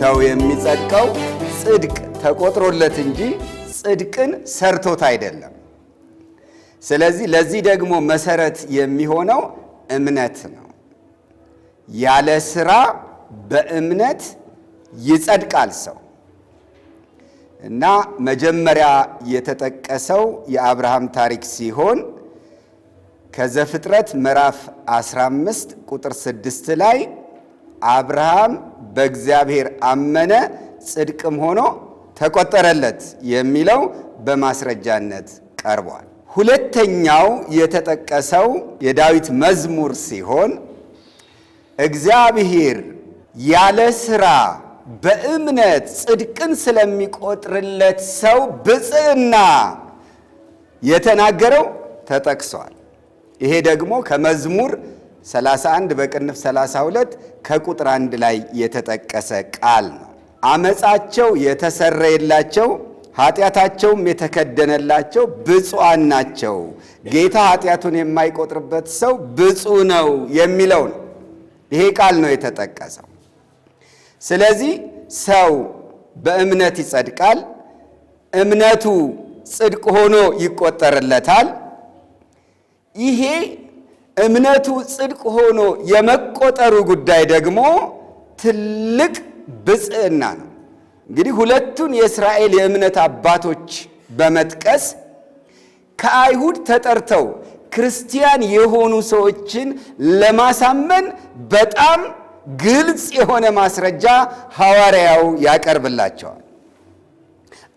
ሰው የሚጸድቀው ጽድቅ ተቆጥሮለት እንጂ ጽድቅን ሰርቶት አይደለም። ስለዚህ ለዚህ ደግሞ መሰረት የሚሆነው እምነት ነው። ያለ ሥራ በእምነት ይጸድቃል ሰው እና መጀመሪያ የተጠቀሰው የአብርሃም ታሪክ ሲሆን ከዘፍጥረት ምዕራፍ 15 ቁጥር 6 ላይ አብርሃም በእግዚአብሔር አመነ ጽድቅም ሆኖ ተቆጠረለት የሚለው በማስረጃነት ቀርቧል። ሁለተኛው የተጠቀሰው የዳዊት መዝሙር ሲሆን እግዚአብሔር ያለ ሥራ በእምነት ጽድቅን ስለሚቆጥርለት ሰው ብፅዕና የተናገረው ተጠቅሷል። ይሄ ደግሞ ከመዝሙር 31 በቅንፍ 32 ከቁጥር 1 ላይ የተጠቀሰ ቃል ነው። አመፃቸው የተሰረየላቸው ኃጢአታቸውም የተከደነላቸው ብፁዓን ናቸው፣ ጌታ ኃጢአቱን የማይቆጥርበት ሰው ብፁዕ ነው የሚለው ነው። ይሄ ቃል ነው የተጠቀሰው። ስለዚህ ሰው በእምነት ይጸድቃል፣ እምነቱ ጽድቅ ሆኖ ይቆጠርለታል። ይሄ እምነቱ ጽድቅ ሆኖ የመቆጠሩ ጉዳይ ደግሞ ትልቅ ብፅዕና ነው። እንግዲህ ሁለቱን የእስራኤል የእምነት አባቶች በመጥቀስ ከአይሁድ ተጠርተው ክርስቲያን የሆኑ ሰዎችን ለማሳመን በጣም ግልጽ የሆነ ማስረጃ ሐዋርያው ያቀርብላቸዋል።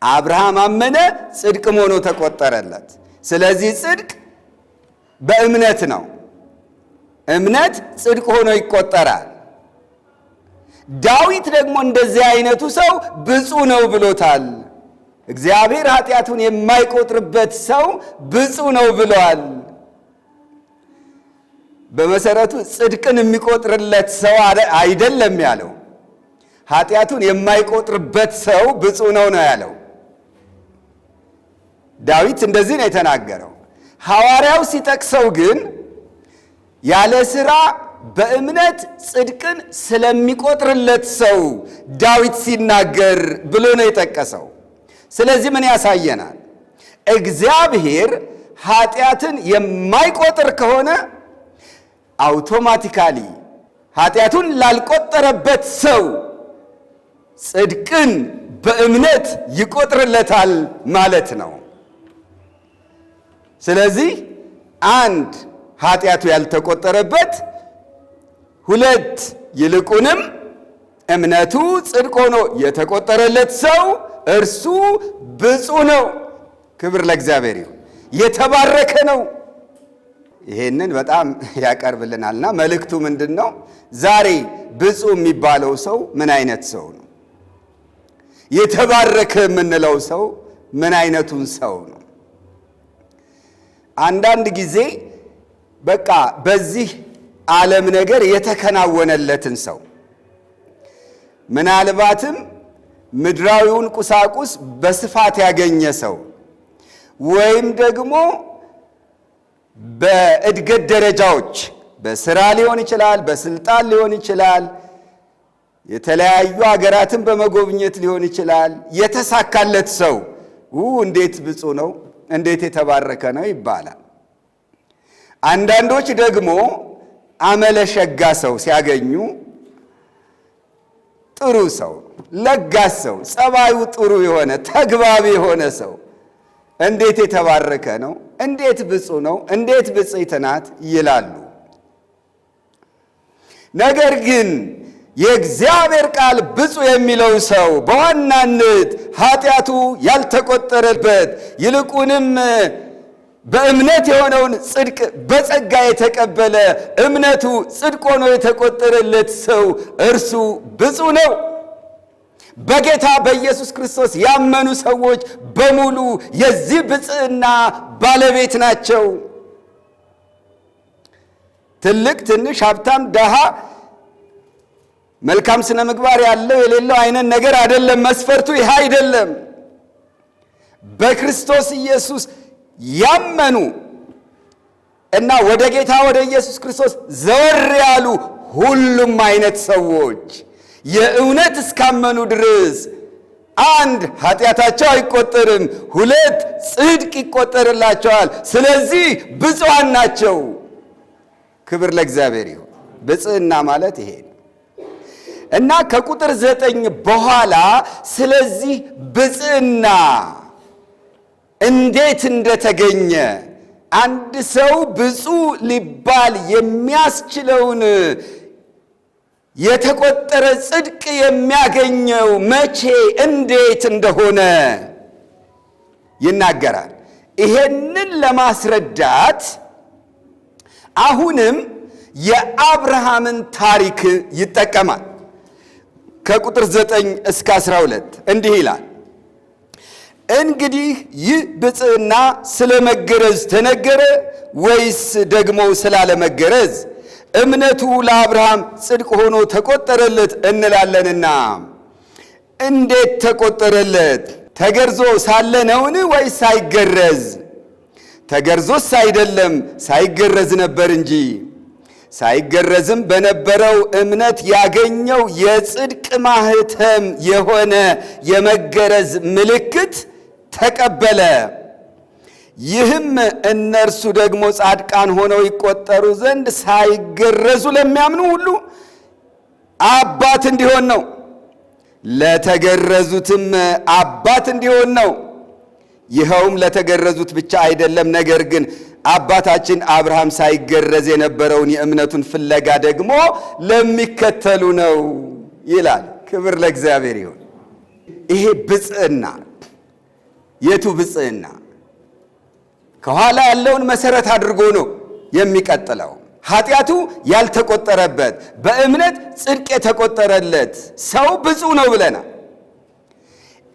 አብርሃም አመነ ጽድቅም ሆኖ ተቆጠረለት። ስለዚህ ጽድቅ በእምነት ነው። እምነት ጽድቅ ሆኖ ይቆጠራል። ዳዊት ደግሞ እንደዚህ አይነቱ ሰው ብፁዕ ነው ብሎታል። እግዚአብሔር ኃጢአቱን የማይቆጥርበት ሰው ብፁዕ ነው ብሏል። በመሰረቱ ጽድቅን የሚቆጥርለት ሰው አይደለም ያለው፣ ኃጢአቱን የማይቆጥርበት ሰው ብፁዕ ነው ያለው። ዳዊት እንደዚህ ነው የተናገረው። ሐዋርያው ሲጠቅሰው ግን ያለ ሥራ በእምነት ጽድቅን ስለሚቆጥርለት ሰው ዳዊት ሲናገር ብሎ ነው የጠቀሰው። ስለዚህ ምን ያሳየናል? እግዚአብሔር ኃጢአትን የማይቆጥር ከሆነ አውቶማቲካሊ ኃጢአቱን ላልቆጠረበት ሰው ጽድቅን በእምነት ይቆጥርለታል ማለት ነው። ስለዚህ አንድ ኃጢአቱ ያልተቆጠረበት፣ ሁለት ይልቁንም እምነቱ ጽድቅ ሆኖ የተቆጠረለት ሰው እርሱ ብፁዕ ነው። ክብር ለእግዚአብሔር ይሁን። የተባረከ ነው። ይሄንን በጣም ያቀርብልናልና መልእክቱ ምንድን ነው? ዛሬ ብፁዕ የሚባለው ሰው ምን አይነት ሰው ነው? የተባረከ የምንለው ሰው ምን አይነቱን ሰው ነው? አንዳንድ ጊዜ በቃ በዚህ ዓለም ነገር የተከናወነለትን ሰው ምናልባትም ምድራዊውን ቁሳቁስ በስፋት ያገኘ ሰው ወይም ደግሞ በእድገት ደረጃዎች በስራ ሊሆን ይችላል፣ በስልጣን ሊሆን ይችላል፣ የተለያዩ ሀገራትን በመጎብኘት ሊሆን ይችላል። የተሳካለት ሰው እንዴት ብፁዕ ነው፣ እንዴት የተባረከ ነው ይባላል። አንዳንዶች ደግሞ አመለሸጋ ሰው ሲያገኙ ጥሩ ሰው፣ ለጋስ ሰው፣ ጸባዩ ጥሩ የሆነ ተግባቢ የሆነ ሰው እንዴት የተባረከ ነው፣ እንዴት ብፁዕ ነው፣ እንዴት ብፅዕት ናት ይላሉ። ነገር ግን የእግዚአብሔር ቃል ብፁዕ የሚለው ሰው በዋናነት ኃጢአቱ ያልተቆጠረበት ይልቁንም በእምነት የሆነውን ጽድቅ በጸጋ የተቀበለ እምነቱ ጽድቅ ሆኖ የተቆጠረለት ሰው እርሱ ብፁዕ ነው። በጌታ በኢየሱስ ክርስቶስ ያመኑ ሰዎች በሙሉ የዚህ ብፅዕና ባለቤት ናቸው። ትልቅ፣ ትንሽ፣ ሀብታም፣ ደሃ፣ መልካም ስነ ምግባር ያለው የሌለው አይነት ነገር አይደለም። መስፈርቱ ይህ አይደለም። በክርስቶስ ኢየሱስ ያመኑ እና ወደ ጌታ ወደ ኢየሱስ ክርስቶስ ዘወር ያሉ ሁሉም አይነት ሰዎች የእውነት እስካመኑ ድረስ 1 ኃጢአታቸው አይቆጠርም፣ 2 ጽድቅ ይቆጠርላቸዋል። ስለዚህ ብፁዓን ናቸው። ክብር ለእግዚአብሔር ይሁን። ብፅዕና ማለት ይሄ ነው እና ከቁጥር 9 በኋላ ስለዚህ ብፅዕና እንዴት እንደተገኘ አንድ ሰው ብፁዕ ሊባል የሚያስችለውን የተቆጠረ ጽድቅ የሚያገኘው መቼ እንዴት እንደሆነ ይናገራል። ይሄንን ለማስረዳት አሁንም የአብርሃምን ታሪክ ይጠቀማል። ከቁጥር 9 እስከ 12 እንዲህ ይላል። እንግዲህ ይህ ብፅዕና ስለ መገረዝ ተነገረ ወይስ ደግሞ ስላለመገረዝ? እምነቱ ለአብርሃም ጽድቅ ሆኖ ተቆጠረለት እንላለንና። እንዴት ተቆጠረለት? ተገርዞ ሳለ ነውን ወይስ ሳይገረዝ? ተገርዞስ አይደለም ሳይገረዝ ነበር እንጂ። ሳይገረዝም በነበረው እምነት ያገኘው የጽድቅ ማህተም የሆነ የመገረዝ ምልክት ተቀበለ። ይህም እነርሱ ደግሞ ጻድቃን ሆነው ይቆጠሩ ዘንድ ሳይገረዙ ለሚያምኑ ሁሉ አባት እንዲሆን ነው። ለተገረዙትም አባት እንዲሆን ነው። ይኸውም ለተገረዙት ብቻ አይደለም፣ ነገር ግን አባታችን አብርሃም ሳይገረዝ የነበረውን የእምነቱን ፍለጋ ደግሞ ለሚከተሉ ነው ይላል። ክብር ለእግዚአብሔር ይሁን። ይሄ ብፅዕና የቱ ብፅዕና? ከኋላ ያለውን መሰረት አድርጎ ነው የሚቀጥለው። ኃጢአቱ ያልተቆጠረበት በእምነት ጽድቅ የተቆጠረለት ሰው ብፁዕ ነው ብለናል።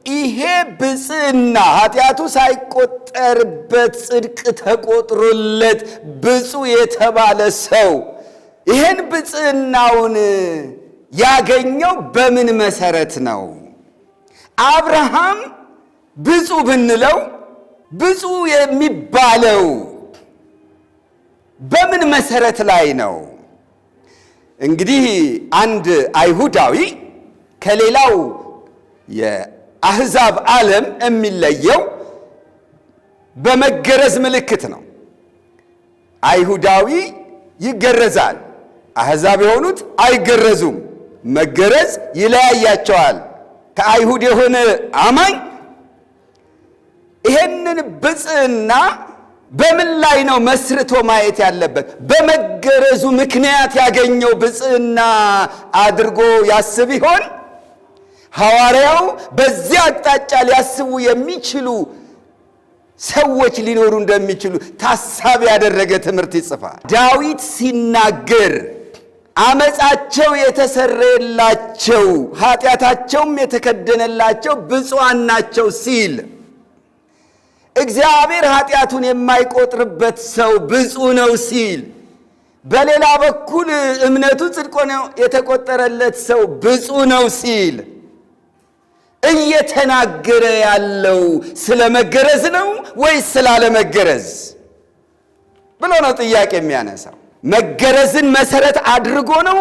ይሄ ብፅዕና ኃጢአቱ ሳይቆጠርበት ጽድቅ ተቆጥሮለት ብፁዕ የተባለ ሰው ይሄን ብፅዕናውን ያገኘው በምን መሰረት ነው? አብርሃም ብፁዕ ብንለው ብፁዕ የሚባለው በምን መሰረት ላይ ነው? እንግዲህ አንድ አይሁዳዊ ከሌላው የአሕዛብ ዓለም የሚለየው በመገረዝ ምልክት ነው። አይሁዳዊ ይገረዛል፣ አሕዛብ የሆኑት አይገረዙም። መገረዝ ይለያያቸዋል። ከአይሁድ የሆነ አማኝ ይሄንን ብፅዕና በምን ላይ ነው መስርቶ ማየት ያለበት? በመገረዙ ምክንያት ያገኘው ብፅዕና አድርጎ ያስብ ይሆን? ሐዋርያው በዚያ አቅጣጫ ሊያስቡ የሚችሉ ሰዎች ሊኖሩ እንደሚችሉ ታሳቢ ያደረገ ትምህርት ይጽፋል። ዳዊት ሲናገር አመፃቸው የተሰረየላቸው ኃጢአታቸውም የተከደነላቸው ብፁዓን ናቸው ሲል እግዚአብሔር ኃጢአቱን የማይቆጥርበት ሰው ብፁዕ ነው ሲል፣ በሌላ በኩል እምነቱ ጽድቅ ነው የተቆጠረለት ሰው ብፁዕ ነው ሲል እየተናገረ ያለው ስለ መገረዝ ነው ወይስ ስላለመገረዝ ብሎ ነው ጥያቄ የሚያነሳው። መገረዝን መሰረት አድርጎ ነው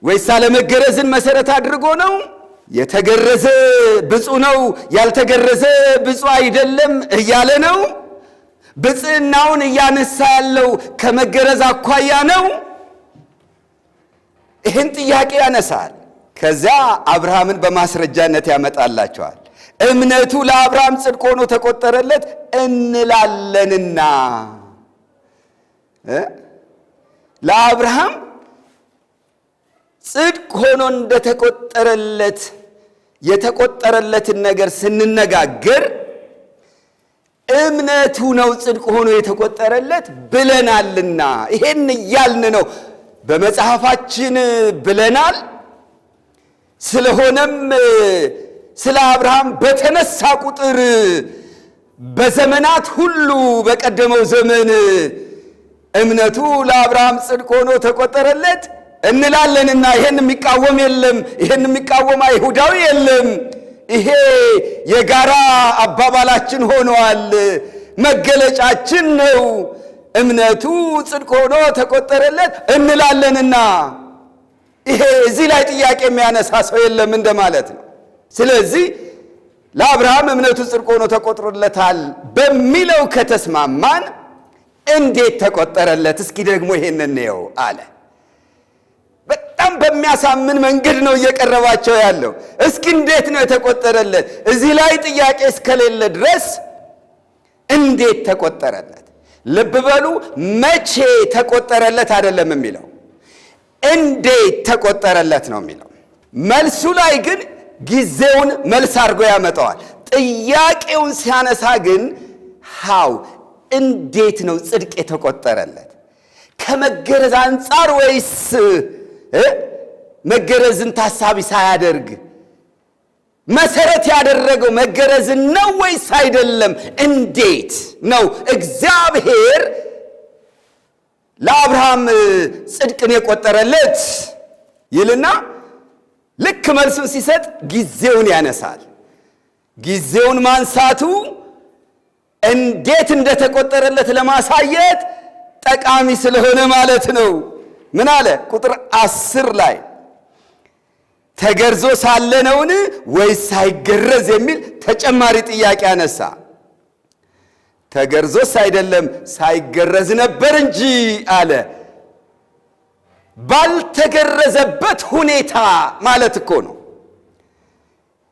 ወይስ አለመገረዝን መሰረት አድርጎ ነው? የተገረዘ ብፁዕ ነው፣ ያልተገረዘ ብፁዕ አይደለም እያለ ነው? ብፅዕናውን እያነሳ ያለው ከመገረዝ አኳያ ነው? ይህን ጥያቄ ያነሳል። ከዚያ አብርሃምን በማስረጃነት ያመጣላቸዋል። እምነቱ ለአብርሃም ጽድቅ ሆኖ ተቆጠረለት እንላለንና። ለአብርሃም ጽድቅ ሆኖ እንደተቆጠረለት የተቆጠረለትን ነገር ስንነጋገር እምነቱ ነው ጽድቅ ሆኖ የተቆጠረለት ብለናልና ይሄን እያልን ነው በመጽሐፋችን ብለናል። ስለሆነም ስለ አብርሃም በተነሳ ቁጥር በዘመናት ሁሉ በቀደመው ዘመን እምነቱ ለአብርሃም ጽድቅ ሆኖ ተቆጠረለት እንላለንና ይሄን የሚቃወም የለም። ይሄን የሚቃወም አይሁዳዊ የለም። ይሄ የጋራ አባባላችን ሆኗል፣ መገለጫችን ነው። እምነቱ ጽድቅ ሆኖ ተቆጠረለት እንላለንና ይሄ እዚህ ላይ ጥያቄ የሚያነሳ ሰው የለም እንደማለት ነው። ስለዚህ ለአብርሃም እምነቱ ጽድቅ ሆኖ ተቆጥሮለታል በሚለው ከተስማማን እንዴት ተቆጠረለት? እስኪ ደግሞ ይሄን እንየው አለ። በጣም በሚያሳምን መንገድ ነው እየቀረባቸው ያለው። እስኪ እንዴት ነው የተቆጠረለት? እዚህ ላይ ጥያቄ እስከሌለ ድረስ እንዴት ተቆጠረለት? ልብ በሉ፣ መቼ ተቆጠረለት አይደለም የሚለው፣ እንዴት ተቆጠረለት ነው የሚለው። መልሱ ላይ ግን ጊዜውን መልስ አድርጎ ያመጣዋል። ጥያቄውን ሲያነሳ ግን ሃው እንዴት ነው ጽድቅ የተቆጠረለት? ከመገረዝ አንጻር ወይስ መገረዝን ታሳቢ ሳያደርግ መሰረት ያደረገው መገረዝን ነው ወይስ አይደለም? እንዴት ነው እግዚአብሔር ለአብርሃም ጽድቅን የቆጠረለት ይልና ልክ መልሱን ሲሰጥ ጊዜውን ያነሳል። ጊዜውን ማንሳቱ እንዴት እንደተቆጠረለት ለማሳየት ጠቃሚ ስለሆነ ማለት ነው። ምን አለ? ቁጥር 10 ላይ ተገርዞ ሳለ ነውን ወይስ ሳይገረዝ የሚል ተጨማሪ ጥያቄ አነሳ። ተገርዞስ አይደለም ሳይገረዝ ነበር እንጂ አለ። ባልተገረዘበት ሁኔታ ማለት እኮ ነው።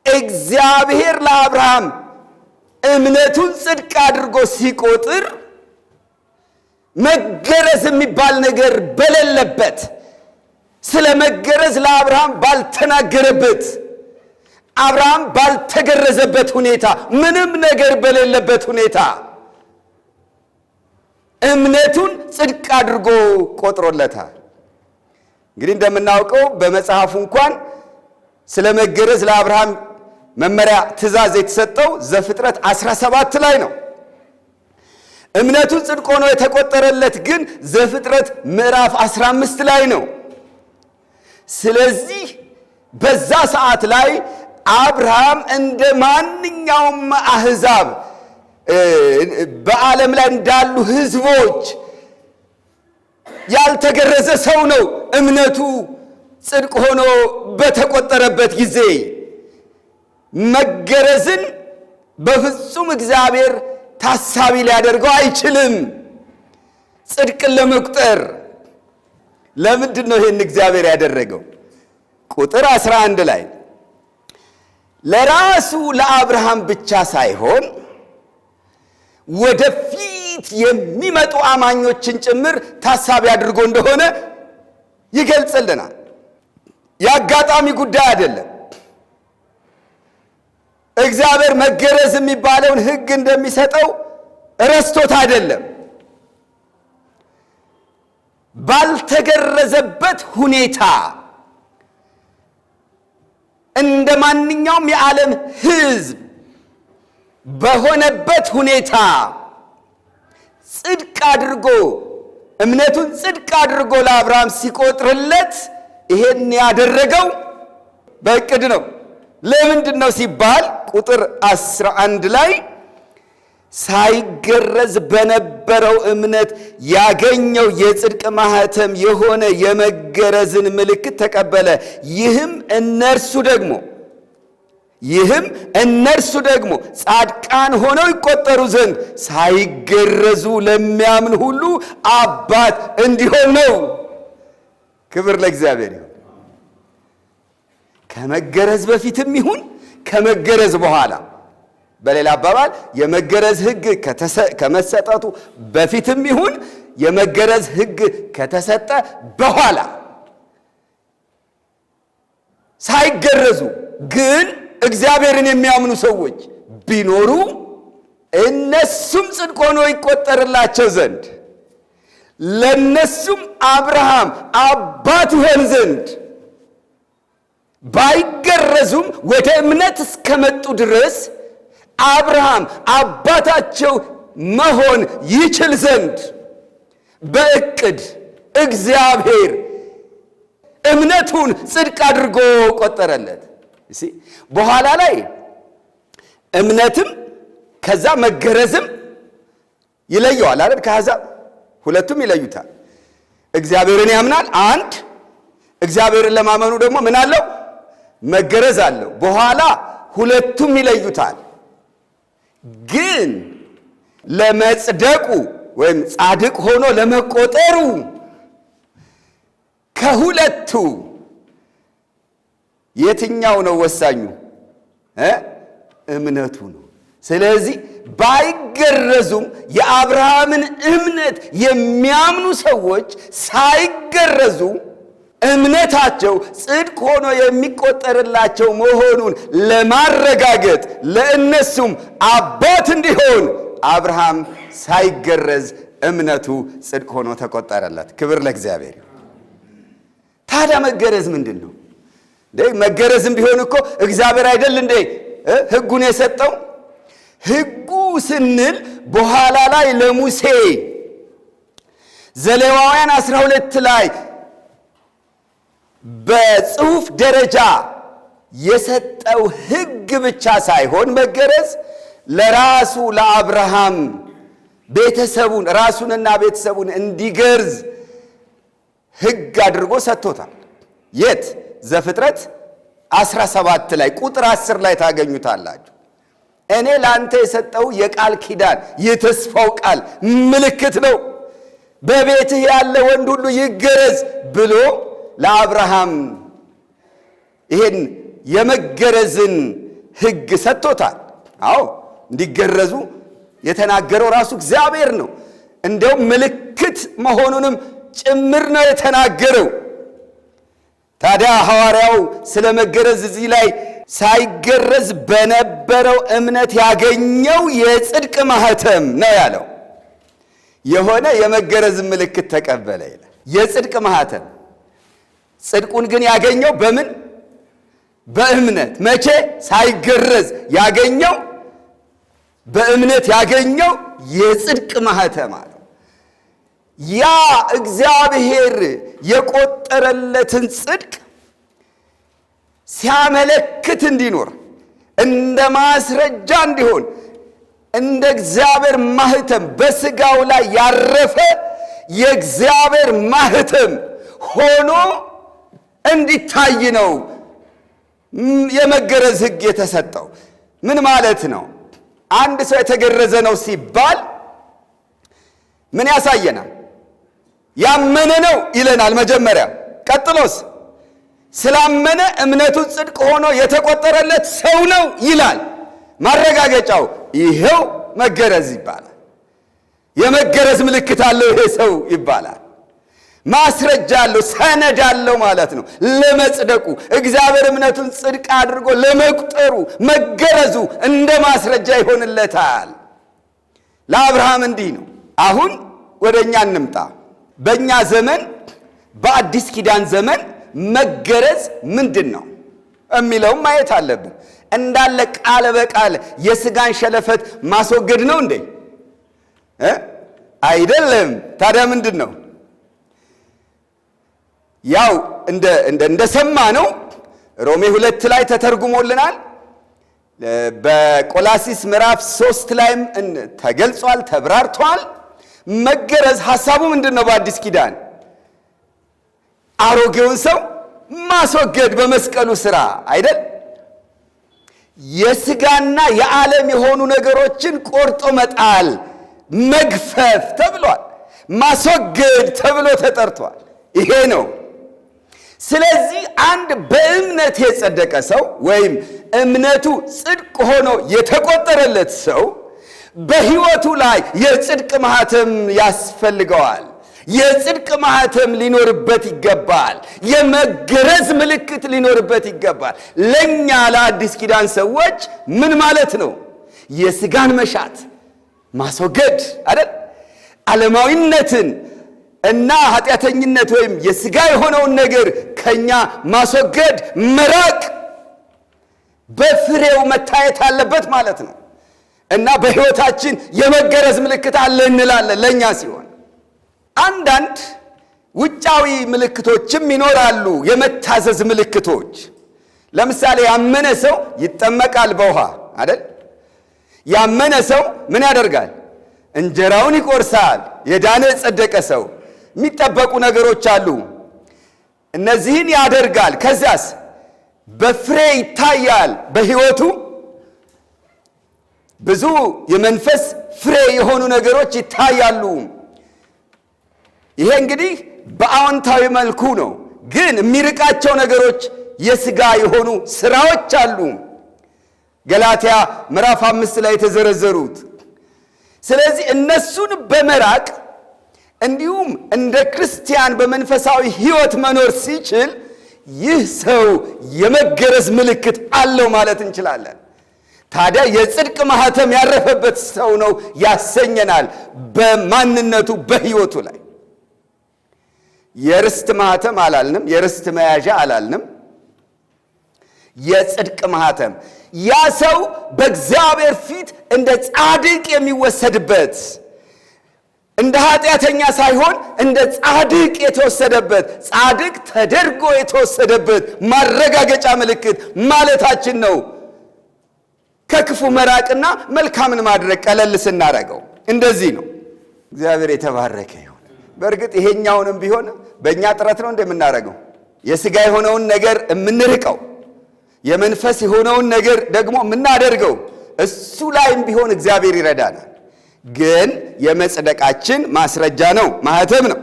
እግዚአብሔር ለአብርሃም እምነቱን ጽድቅ አድርጎ ሲቆጥር መገረዝ የሚባል ነገር በሌለበት፣ ስለ መገረዝ ለአብርሃም ባልተናገረበት፣ አብርሃም ባልተገረዘበት ሁኔታ፣ ምንም ነገር በሌለበት ሁኔታ እምነቱን ጽድቅ አድርጎ ቆጥሮለታል። እንግዲህ እንደምናውቀው በመጽሐፉ እንኳን ስለ መገረዝ ለአብርሃም መመሪያ ትእዛዝ የተሰጠው ዘፍጥረት 17 ላይ ነው። እምነቱን ጽድቅ ሆኖ የተቆጠረለት ግን ዘፍጥረት ምዕራፍ 15 ላይ ነው። ስለዚህ በዛ ሰዓት ላይ አብርሃም እንደ ማንኛውም አሕዛብ በዓለም ላይ እንዳሉ ሕዝቦች ያልተገረዘ ሰው ነው። እምነቱ ጽድቅ ሆኖ በተቆጠረበት ጊዜ መገረዝን በፍጹም እግዚአብሔር ታሳቢ ሊያደርገው አይችልም ጽድቅን ለመቁጠር። ለምንድን ነው ይህን እግዚአብሔር ያደረገው? ቁጥር 11 ላይ ለራሱ ለአብርሃም ብቻ ሳይሆን ወደፊት የሚመጡ አማኞችን ጭምር ታሳቢ አድርጎ እንደሆነ ይገልጽልናል። የአጋጣሚ ጉዳይ አይደለም። እግዚአብሔር መገረዝ የሚባለውን ሕግ እንደሚሰጠው ረስቶት አይደለም። ባልተገረዘበት ሁኔታ እንደ ማንኛውም የዓለም ሕዝብ በሆነበት ሁኔታ ጽድቅ አድርጎ እምነቱን ጽድቅ አድርጎ ለአብርሃም ሲቆጥርለት ይሄን ያደረገው በእቅድ ነው። ለምንድን ነው ሲባል ቁጥር 11 ላይ ሳይገረዝ በነበረው እምነት ያገኘው የጽድቅ ማህተም የሆነ የመገረዝን ምልክት ተቀበለ። ይህም እነርሱ ደግሞ ጻድቃን ሆነው ይቆጠሩ ዘንድ ሳይገረዙ ለሚያምን ሁሉ አባት እንዲሆን ነው። ክብር ለእግዚአብሔር ይሁን። ከመገረዝ በፊትም ይሁን ከመገረዝ በኋላ፣ በሌላ አባባል የመገረዝ ሕግ ከመሰጠቱ በፊትም ይሁን የመገረዝ ሕግ ከተሰጠ በኋላ ሳይገረዙ ግን እግዚአብሔርን የሚያምኑ ሰዎች ቢኖሩ እነሱም ጽድቅ ሆኖ ይቆጠርላቸው ዘንድ ለነሱም አብርሃም አባት ይሆን ዘንድ ባይገረዙም ወደ እምነት እስከመጡ ድረስ አብርሃም አባታቸው መሆን ይችል ዘንድ በእቅድ እግዚአብሔር እምነቱን ጽድቅ አድርጎ ቆጠረለት። በኋላ ላይ እምነትም ከዛ መገረዝም ይለየዋል አይደል? ከአሕዛብ ሁለቱም ይለዩታል። እግዚአብሔርን ያምናል አንድ፣ እግዚአብሔርን ለማመኑ ደግሞ ምን አለው? መገረዝ አለው። በኋላ ሁለቱም ይለዩታል። ግን ለመጽደቁ ወይም ጻድቅ ሆኖ ለመቆጠሩ ከሁለቱ የትኛው ነው ወሳኙ? እምነቱ ነው። ስለዚህ ባይገረዙም የአብርሃምን እምነት የሚያምኑ ሰዎች ሳይገረዙ እምነታቸው ጽድቅ ሆኖ የሚቆጠርላቸው መሆኑን ለማረጋገጥ ለእነሱም አባት እንዲሆን አብርሃም ሳይገረዝ እምነቱ ጽድቅ ሆኖ ተቆጠረለት። ክብር ለእግዚአብሔር። ታዲያ መገረዝ ምንድን ነው? መገረዝም ቢሆን እኮ እግዚአብሔር አይደል እንዴ ሕጉን የሰጠው? ሕጉ ስንል በኋላ ላይ ለሙሴ ዘሌዋውያን 12 ላይ በጽሑፍ ደረጃ የሰጠው ሕግ ብቻ ሳይሆን መገረዝ ለራሱ ለአብርሃም ቤተሰቡን ራሱንና ቤተሰቡን እንዲገርዝ ሕግ አድርጎ ሰጥቶታል። የት? ዘፍጥረት 17 ላይ ቁጥር 10 ላይ ታገኙታላችሁ። እኔ ላንተ የሰጠው የቃል ኪዳን የተስፋው ቃል ምልክት ነው፣ በቤትህ ያለ ወንድ ሁሉ ይገረዝ ብሎ ለአብርሃም ይሄን የመገረዝን ሕግ ሰጥቶታል። አዎ እንዲገረዙ የተናገረው ራሱ እግዚአብሔር ነው። እንደውም ምልክት መሆኑንም ጭምር ነው የተናገረው። ታዲያ ሐዋርያው ስለ መገረዝ እዚህ ላይ ሳይገረዝ በነበረው እምነት ያገኘው የጽድቅ ማህተም ነው ያለው። የሆነ የመገረዝ ምልክት ተቀበለ ይላል። የጽድቅ ማህተም። ጽድቁን ግን ያገኘው በምን? በእምነት። መቼ? ሳይገረዝ ያገኘው በእምነት ያገኘው የጽድቅ ማህተም አለው። ያ እግዚአብሔር የቆጠረለትን ጽድቅ ሲያመለክት እንዲኖር እንደ ማስረጃ እንዲሆን እንደ እግዚአብሔር ማህተም በስጋው ላይ ያረፈ የእግዚአብሔር ማህተም ሆኖ እንዲታይ ነው የመገረዝ ሕግ የተሰጠው። ምን ማለት ነው? አንድ ሰው የተገረዘ ነው ሲባል ምን ያሳየናል? ያመነ ነው ይለናል መጀመሪያ። ቀጥሎስ ስላመነ እምነቱ ጽድቅ ሆኖ የተቆጠረለት ሰው ነው ይላል። ማረጋገጫው ይሄው መገረዝ ይባላል። የመገረዝ ምልክት አለው ይሄ ሰው ይባላል። ማስረጃ አለው፣ ሰነድ አለው ማለት ነው። ለመጽደቁ እግዚአብሔር እምነቱን ጽድቅ አድርጎ ለመቁጠሩ መገረዙ እንደ ማስረጃ ይሆንለታል። ለአብርሃም እንዲህ ነው። አሁን ወደ እኛ እንምጣ። በእኛ ዘመን በአዲስ ኪዳን ዘመን መገረዝ ምንድን ነው የሚለውም ማየት አለብን። እንዳለ ቃል በቃል የስጋን ሸለፈት ማስወገድ ነው እንዴ? አይደለም። ታዲያ ምንድን ነው? ያው እንደሰማ ነው ሮሜ 2 ላይ ተተርጉሞልናል። በቆላሲስ ምዕራፍ 3 ላይም ተገልጿል፣ ተብራርቷል። መገረዝ ሐሳቡ ምንድን ነው? በአዲስ ኪዳን አሮጌውን ሰው ማስወገድ በመስቀሉ ሥራ አይደል? የሥጋና የዓለም የሆኑ ነገሮችን ቆርጦ መጣል፣ መግፈፍ ተብሏል። ማስወገድ ተብሎ ተጠርቷል። ይሄ ነው። ስለዚህ አንድ በእምነት የጸደቀ ሰው ወይም እምነቱ ጽድቅ ሆኖ የተቆጠረለት ሰው በሕይወቱ ላይ የጽድቅ ማህተም ያስፈልገዋል። የጽድቅ ማህተም ሊኖርበት ይገባል። የመገረዝ ምልክት ሊኖርበት ይገባል። ለኛ ለአዲስ ኪዳን ሰዎች ምን ማለት ነው? የሥጋን መሻት ማስወገድ አይደል? ዓለማዊነትን እና ኃጢአተኝነት ወይም የሥጋ የሆነውን ነገር ከኛ ማስወገድ፣ መራቅ በፍሬው መታየት አለበት ማለት ነው። እና በሕይወታችን የመገረዝ ምልክት አለ እንላለን ለኛ ሲሆን፣ አንዳንድ ውጫዊ ምልክቶችም ይኖራሉ። የመታዘዝ ምልክቶች። ለምሳሌ ያመነ ሰው ይጠመቃል በውሃ አይደል? ያመነ ሰው ምን ያደርጋል? እንጀራውን ይቆርሳል። የዳነ የጸደቀ ሰው የሚጠበቁ ነገሮች አሉ። እነዚህን ያደርጋል። ከዚያስ በፍሬ ይታያል። በሕይወቱ ብዙ የመንፈስ ፍሬ የሆኑ ነገሮች ይታያሉ። ይሄ እንግዲህ በአዎንታዊ መልኩ ነው። ግን የሚርቃቸው ነገሮች የሥጋ የሆኑ ሥራዎች አሉ። ገላትያ ምዕራፍ 5 ላይ የተዘረዘሩት። ስለዚህ እነሱን በመራቅ እንዲሁም እንደ ክርስቲያን በመንፈሳዊ ሕይወት መኖር ሲችል ይህ ሰው የመገረዝ ምልክት አለው ማለት እንችላለን። ታዲያ የጽድቅ ማህተም ያረፈበት ሰው ነው ያሰኘናል። በማንነቱ በሕይወቱ ላይ የርስት ማህተም አላልንም፣ የርስት መያዣ አላልንም። የጽድቅ ማህተም ያ ሰው በእግዚአብሔር ፊት እንደ ጻድቅ የሚወሰድበት፣ እንደ ኃጢአተኛ ሳይሆን እንደ ጻድቅ የተወሰደበት፣ ጻድቅ ተደርጎ የተወሰደበት ማረጋገጫ ምልክት ማለታችን ነው። ከክፉ መራቅና መልካምን ማድረግ ቀለል ስናረገው እንደዚህ ነው። እግዚአብሔር የተባረከ ይሁን። በእርግጥ ይሄኛውንም ቢሆን በእኛ ጥረት ነው እንደምናረገው የሥጋ የሆነውን ነገር የምንርቀው፣ የመንፈስ የሆነውን ነገር ደግሞ የምናደርገው። እሱ ላይም ቢሆን እግዚአብሔር ይረዳናል። ግን የመጽደቃችን ማስረጃ ነው፣ ማህተም ነው።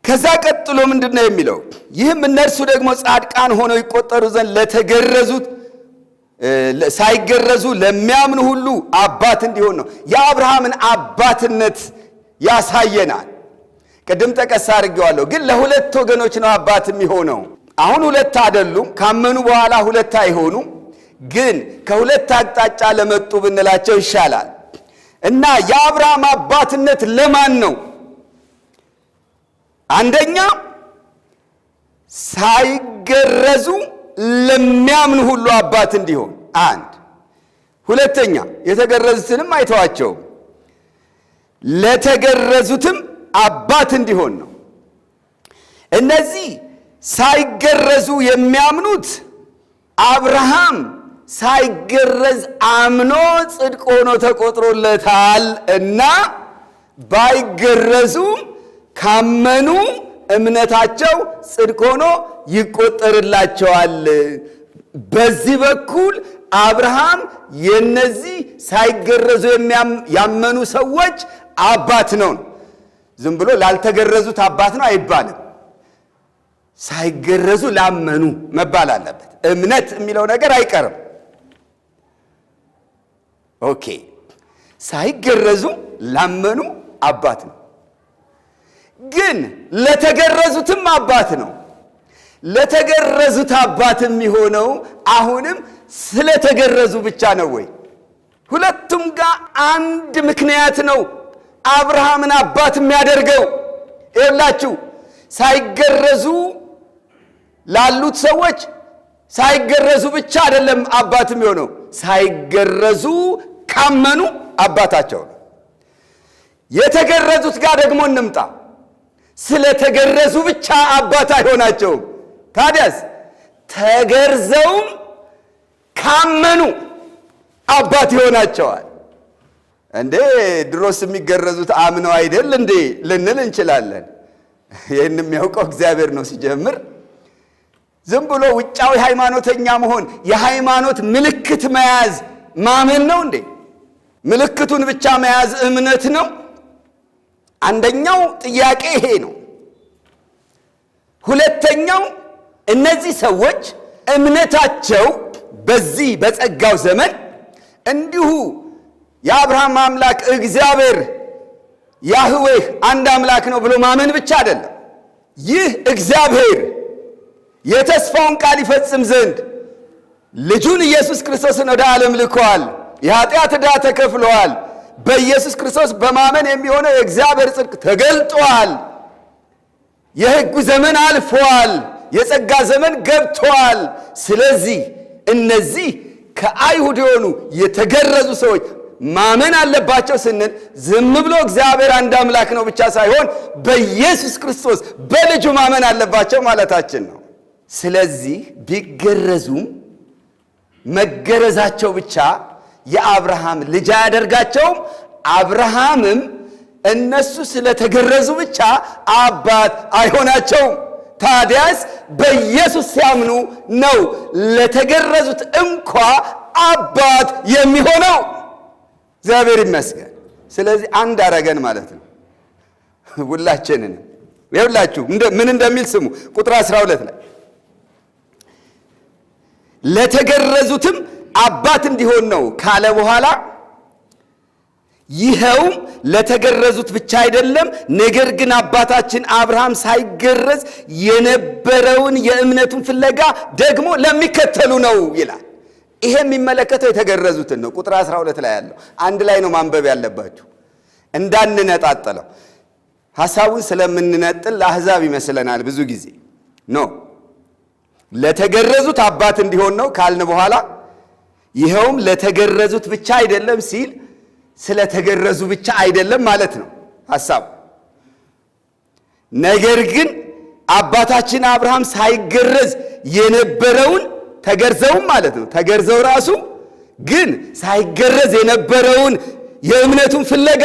ከዛ ቀጥሎ ምንድን ነው የሚለው? ይህም እነርሱ ደግሞ ጻድቃን ሆነው ይቆጠሩ ዘንድ ለተገረዙት ሳይገረዙ ለሚያምኑ ሁሉ አባት እንዲሆን ነው። የአብርሃምን አባትነት ያሳየናል። ቅድም ጠቀስ አድርጌዋለሁ። ግን ለሁለት ወገኖች ነው አባት የሚሆነው። አሁን ሁለት አይደሉም፣ ካመኑ በኋላ ሁለት አይሆኑም። ግን ከሁለት አቅጣጫ ለመጡ ብንላቸው ይሻላል። እና የአብርሃም አባትነት ለማን ነው? አንደኛ ሳይገረዙ ለሚያምኑ ሁሉ አባት እንዲሆን አንድ። ሁለተኛ የተገረዙትንም አይተዋቸውም፣ ለተገረዙትም አባት እንዲሆን ነው። እነዚህ ሳይገረዙ የሚያምኑት አብርሃም ሳይገረዝ አምኖ ጽድቅ ሆኖ ተቆጥሮለታል እና ባይገረዙም ካመኑ እምነታቸው ጽድቅ ሆኖ ይቆጠርላቸዋል። በዚህ በኩል አብርሃም የነዚህ ሳይገረዙ ያመኑ ሰዎች አባት ነው። ዝም ብሎ ላልተገረዙት አባት ነው አይባልም። ሳይገረዙ ላመኑ መባል አለበት። እምነት የሚለው ነገር አይቀርም። ኦኬ፣ ሳይገረዙ ላመኑ አባት ነው። ግን ለተገረዙትም አባት ነው። ለተገረዙት አባት የሚሆነው አሁንም ስለተገረዙ ብቻ ነው ወይ? ሁለቱም ጋር አንድ ምክንያት ነው አብርሃምን አባት የሚያደርገው። ይኸውላችሁ ሳይገረዙ ላሉት ሰዎች ሳይገረዙ ብቻ አይደለም አባት የሚሆነው፣ ሳይገረዙ ካመኑ አባታቸው ነው። የተገረዙት ጋር ደግሞ እንምጣ። ስለተገረዙ ብቻ አባት አይሆናቸውም። ታዲያስ ተገርዘውም ካመኑ አባት ይሆናቸዋል። እንዴ ድሮስ የሚገረዙት አምነው አይደል እንዴ ልንል እንችላለን። ይህን የሚያውቀው እግዚአብሔር ነው። ሲጀምር ዝም ብሎ ውጫዊ ሃይማኖተኛ መሆን፣ የሃይማኖት ምልክት መያዝ ማመን ነው እንዴ? ምልክቱን ብቻ መያዝ እምነት ነው? አንደኛው ጥያቄ ይሄ ነው። ሁለተኛው እነዚህ ሰዎች እምነታቸው በዚህ በጸጋው ዘመን እንዲሁ የአብርሃም አምላክ እግዚአብሔር ያህዌህ አንድ አምላክ ነው ብሎ ማመን ብቻ አይደለም። ይህ እግዚአብሔር የተስፋውን ቃል ይፈጽም ዘንድ ልጁን ኢየሱስ ክርስቶስን ወደ ዓለም ልኮአል። የኃጢአት ዕዳ ተከፍሏል። በኢየሱስ ክርስቶስ በማመን የሚሆነው የእግዚአብሔር ጽድቅ ተገልጧል። የሕጉ ዘመን አልፏል። የጸጋ ዘመን ገብቷል። ስለዚህ እነዚህ ከአይሁድ የሆኑ የተገረዙ ሰዎች ማመን አለባቸው ስንል ዝም ብሎ እግዚአብሔር አንድ አምላክ ነው ብቻ ሳይሆን በኢየሱስ ክርስቶስ በልጁ ማመን አለባቸው ማለታችን ነው። ስለዚህ ቢገረዙም መገረዛቸው ብቻ የአብርሃም ልጅ አያደርጋቸውም። አብርሃምም እነሱ ስለተገረዙ ብቻ አባት አይሆናቸውም። ታዲያስ በኢየሱስ ሲያምኑ ነው ለተገረዙት እንኳ አባት የሚሆነው። እግዚአብሔር ይመስገን። ስለዚህ አንድ አረገን ማለት ነው ሁላችንን። ይኸውላችሁ ምን እንደሚል ስሙ። ቁጥር 12 ላይ ለተገረዙትም አባት እንዲሆን ነው ካለ በኋላ ይኸውም ለተገረዙት ብቻ አይደለም፣ ነገር ግን አባታችን አብርሃም ሳይገረዝ የነበረውን የእምነቱን ፍለጋ ደግሞ ለሚከተሉ ነው ይላል። ይሄ የሚመለከተው የተገረዙትን ነው። ቁጥር 12 ላይ ያለው አንድ ላይ ነው ማንበብ ያለባችሁ እንዳንነጣጠለው። ሐሳቡን ስለምንነጥል ለአሕዛብ ይመስለናል ብዙ ጊዜ ነው። ለተገረዙት አባት እንዲሆን ነው ካልን በኋላ ይኸውም ለተገረዙት ብቻ አይደለም ሲል ስለተገረዙ ብቻ አይደለም ማለት ነው ሐሳቡ። ነገር ግን አባታችን አብርሃም ሳይገረዝ የነበረውን ተገርዘውም ማለት ነው ተገርዘው ራሱ ግን ሳይገረዝ የነበረውን የእምነቱን ፍለጋ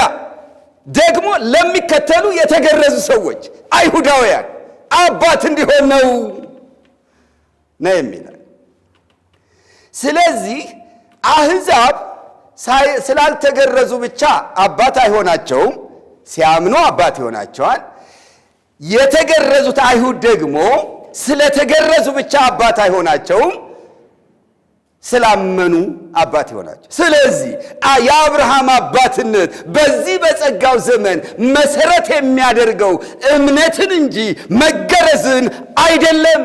ደግሞ ለሚከተሉ የተገረዙ ሰዎች አይሁዳውያን አባት እንዲሆን ነው የሚለው። ስለዚህ አሕዛብ ስላልተገረዙ ብቻ አባት አይሆናቸውም፣ ሲያምኑ አባት ይሆናቸዋል። የተገረዙት አይሁድ ደግሞ ስለተገረዙ ብቻ አባት አይሆናቸውም፣ ስላመኑ አባት ይሆናቸው። ስለዚህ የአብርሃም አባትነት በዚህ በጸጋው ዘመን መሰረት የሚያደርገው እምነትን እንጂ መገረዝን አይደለም።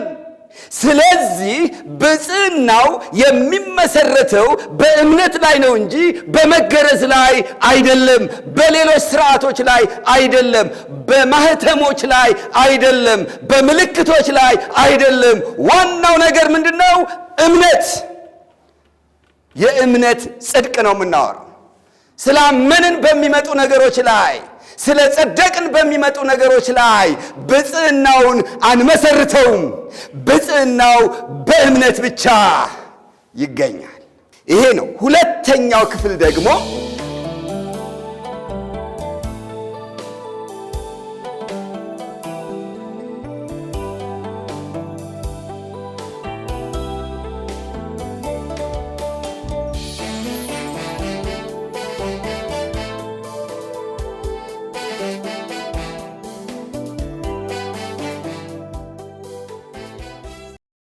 ስለዚህ ብፅዕናው የሚመሰረተው በእምነት ላይ ነው እንጂ በመገረዝ ላይ አይደለም፣ በሌሎች ስርዓቶች ላይ አይደለም፣ በማህተሞች ላይ አይደለም፣ በምልክቶች ላይ አይደለም። ዋናው ነገር ምንድነው? እምነት። የእምነት ጽድቅ ነው የምናወራው። ስላመንን በሚመጡ ነገሮች ላይ፣ ስለ ጸደቅን በሚመጡ ነገሮች ላይ ብፅዕናውን አንመሰርተውም። ብፅዕናው በእምነት ብቻ ይገኛል። ይሄ ነው። ሁለተኛው ክፍል ደግሞ